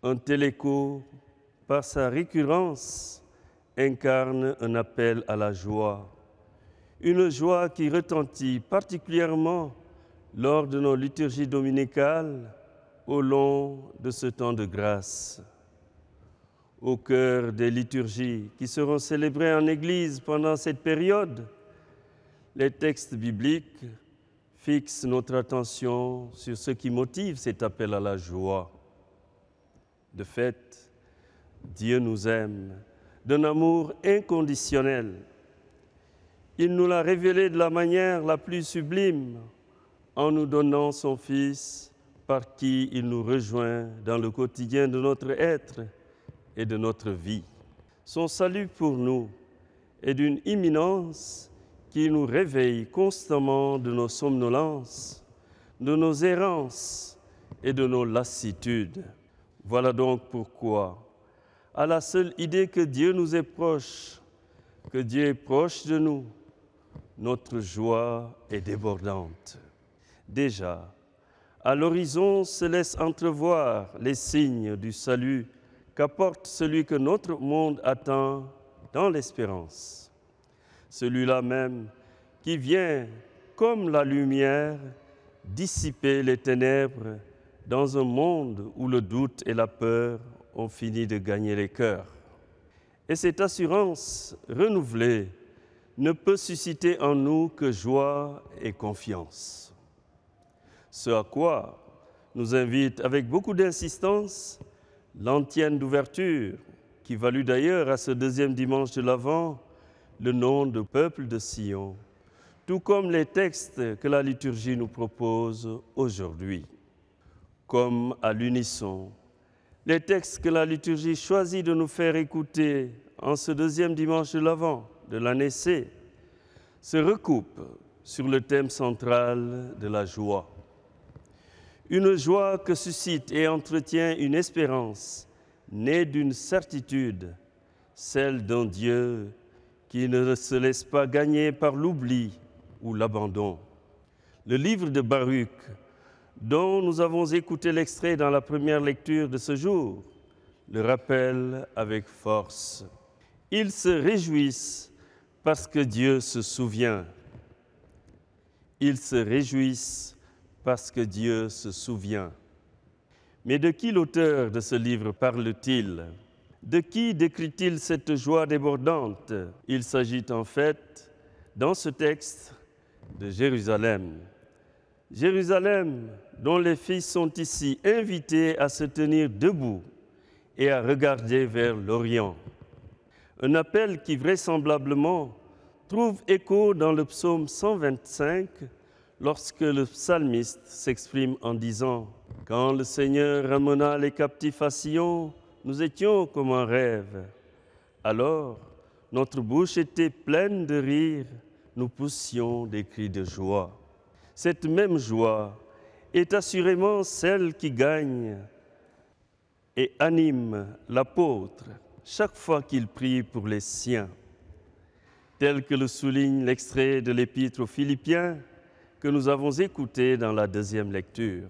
un tel écho, par sa récurrence, incarne un appel à la joie, une joie qui retentit particulièrement lors de nos liturgies dominicales au long de ce temps de grâce. Au cœur des liturgies qui seront célébrées en Église pendant cette période, les textes bibliques fixent notre attention sur ce qui motive cet appel à la joie. De fait, Dieu nous aime d'un amour inconditionnel. Il nous l'a révélé de la manière la plus sublime, en nous donnant son Fils, par qui il nous rejoint dans le quotidien de notre être et de notre vie. Son salut pour nous est d'une imminence qui nous réveille constamment de nos somnolences, de nos errances et de nos lassitudes. Voilà donc pourquoi, à la seule idée que Dieu nous est proche, que Dieu est proche de nous, notre joie est débordante. Déjà, à l'horizon se laissent entrevoir les signes du salut qu'apporte celui que notre monde attend dans l'espérance. Celui-là même qui vient, comme la lumière, dissiper les ténèbres dans un monde où le doute et la peur ont fini de gagner les cœurs. Et cette assurance renouvelée ne peut susciter en nous que joie et confiance. Ce à quoi nous invite avec beaucoup d'insistance l'antienne d'ouverture, qui valut d'ailleurs à ce deuxième dimanche de l'Avent le nom de peuple de Sion, tout comme les textes que la liturgie nous propose aujourd'hui. Comme à l'unisson, les textes que la liturgie choisit de nous faire écouter en ce deuxième dimanche de l'Avent de l'année C se recoupent sur le thème central de la joie. Une joie que suscite et entretient une espérance née d'une certitude, celle d'un Dieu qui ne se laisse pas gagner par l'oubli ou l'abandon. Le livre de Baruch, dont nous avons écouté l'extrait dans la première lecture de ce jour, le rappelle avec force. Ils se réjouissent parce que Dieu se souvient. Ils se réjouissent parce que Dieu se souvient. Mais de qui l'auteur de ce livre parle-t-il? De qui décrit-il cette joie débordante? Il s'agit en fait, dans ce texte, de Jérusalem. Jérusalem dont les fils sont ici invités à se tenir debout et à regarder vers l'Orient. Un appel qui vraisemblablement trouve écho dans le psaume 125 lorsque le psalmiste s'exprime en disant « Quand le Seigneur ramena les captifs à Sion, nous étions comme un rêve. Alors, notre bouche était pleine de rire, nous poussions des cris de joie. » Cette même joie est assurément celle qui gagne et anime l'apôtre chaque fois qu'il prie pour les siens, tel que le souligne l'extrait de l'Épître aux Philippiens que nous avons écouté dans la deuxième lecture.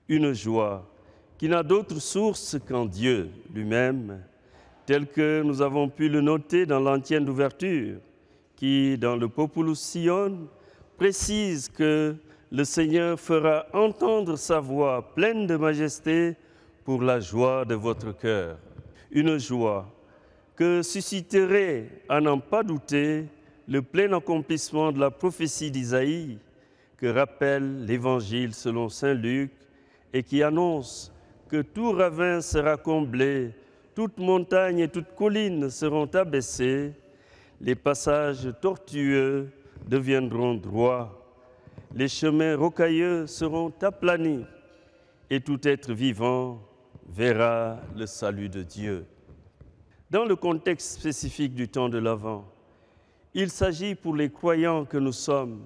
Une joie qui n'a d'autre source qu'en Dieu lui-même, tel que nous avons pu le noter dans l'antienne d'ouverture, qui, dans le Populus Sion, précise que le Seigneur fera entendre sa voix pleine de majesté pour la joie de votre cœur. Une joie que susciterait, à n'en pas douter, le plein accomplissement de la prophétie d'Isaïe que rappelle l'Évangile selon saint Luc et qui annonce que tout ravin sera comblé, toute montagne et toute colline seront abaissées, les passages tortueux deviendront droits, les chemins rocailleux seront aplanis et tout être vivant verra le salut de Dieu. Dans le contexte spécifique du temps de l'Avent, il s'agit pour les croyants que nous sommes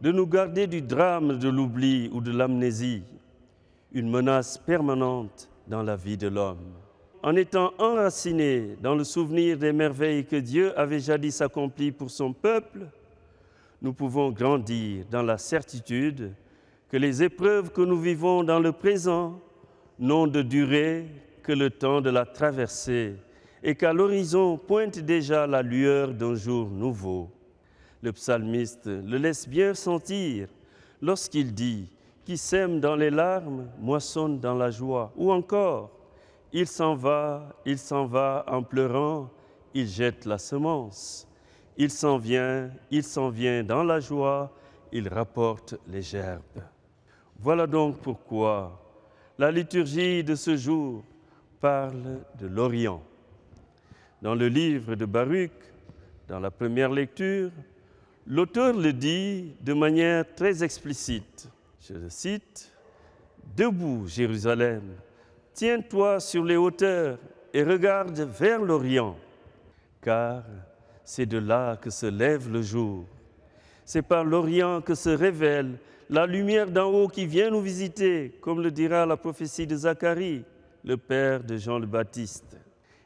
de nous garder du drame de l'oubli ou de l'amnésie, une menace permanente dans la vie de l'homme. En étant enracinés dans le souvenir des merveilles que Dieu avait jadis accomplies pour son peuple, nous pouvons grandir dans la certitude que les épreuves que nous vivons dans le présent n'ont de durée que le temps de la traversée et qu'à l'horizon pointe déjà la lueur d'un jour nouveau. Le psalmiste le laisse bien sentir lorsqu'il dit « Qui sème dans les larmes moissonne dans la joie » ou encore « Il s'en va en pleurant, il jette la semence. Il s'en vient dans la joie, il rapporte les gerbes. » Voilà donc pourquoi la liturgie de ce jour parle de l'Orient. Dans le livre de Baruch, dans la première lecture, l'auteur le dit de manière très explicite. Je le cite, « Debout, Jérusalem, tiens-toi sur les hauteurs et regarde vers l'Orient, car c'est de là que se lève le jour. C'est par l'Orient que se révèle la lumière d'en haut qui vient nous visiter, comme le dira la prophétie de Zacharie, le père de Jean le Baptiste.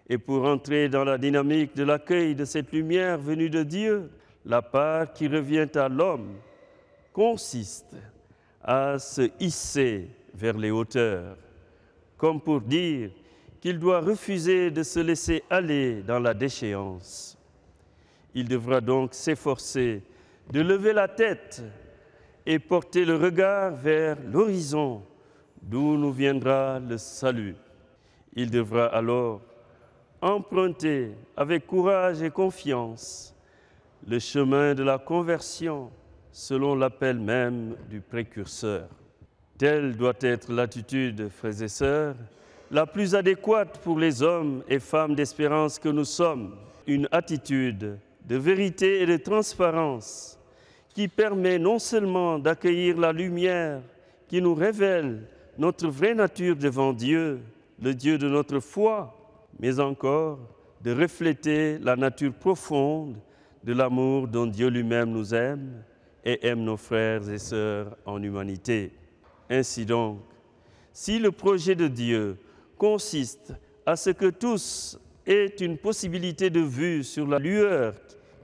Et pour entrer dans la dynamique de l'accueil de cette lumière venue de Dieu, la part qui revient à l'homme consiste à se hisser vers les hauteurs, comme pour dire qu'il doit refuser de se laisser aller dans la déchéance. Il devra donc s'efforcer de lever la tête et porter le regard vers l'horizon, d'où nous viendra le salut. Il devra alors emprunter avec courage et confiance le chemin de la conversion selon l'appel même du précurseur. Telle doit être l'attitude, frères et sœurs, la plus adéquate pour les hommes et femmes d'espérance que nous sommes, une attitude de vérité et de transparence qui permet non seulement d'accueillir la lumière qui nous révèle notre vraie nature devant Dieu, le Dieu de notre foi, mais encore de refléter la nature profonde de l'amour dont Dieu lui-même nous aime et aime nos frères et sœurs en humanité. Ainsi donc, si le projet de Dieu consiste à ce que tous aient une possibilité de vue sur la lueur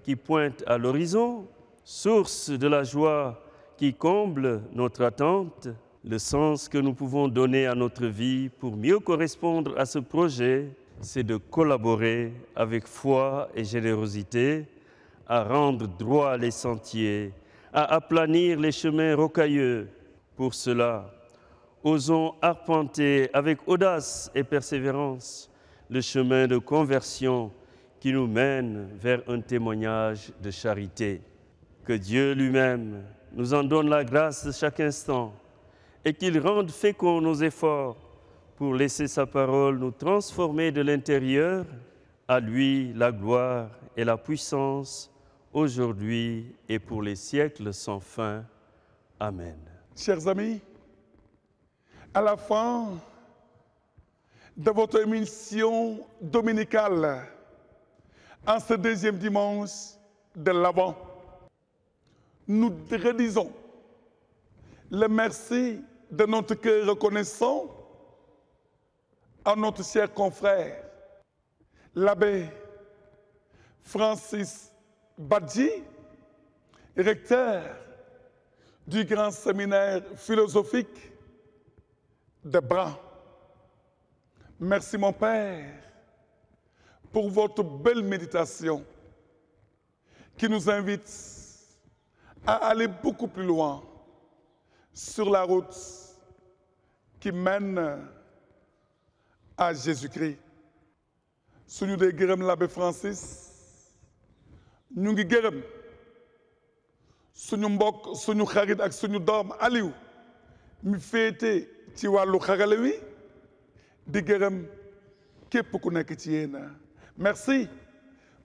qui pointe à l'horizon, source de la joie qui comble notre attente, le sens que nous pouvons donner à notre vie pour mieux correspondre à ce projet, c'est de collaborer avec foi et générosité à rendre droits les sentiers, à aplanir les chemins rocailleux. Pour cela, osons arpenter avec audace et persévérance le chemin de conversion qui nous mène vers un témoignage de charité. Que Dieu lui-même nous en donne la grâce de chaque instant et qu'il rende féconds nos efforts pour laisser sa parole nous transformer de l'intérieur. À lui la gloire et la puissance, aujourd'hui et pour les siècles sans fin. Amen. Chers amis, à la fin de votre émission dominicale, en ce deuxième dimanche de l'Avent, nous redisons le merci de notre cœur reconnaissant à notre cher confrère, l'abbé Francis Badji, recteur du grand séminaire philosophique de Bran. Merci mon Père pour votre belle méditation qui nous invite à aller beaucoup plus loin sur la route qui mène à Jésus-Christ. Suñu dee gërëm l'abbé Francis ñu ngi gërëm suñu mbokk suñu xarit ak suñu doom Aliou mi féete ci wàllu xarale wi di gërëm képp ku nekk ci yéen. Merci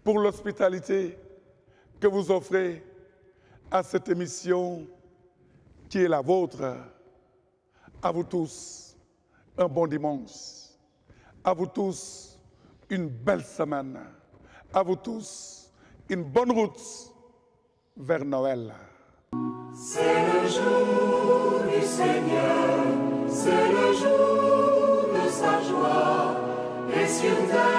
pour l'hospitalité que vous offrez à cette émission qui est la vôtre. À vous tous, un bon dimanche. À vous tous, une belle semaine. À vous tous, une bonne route vers Noël. C'est le jour du Seigneur, c'est le jour de sa joie, et sur terre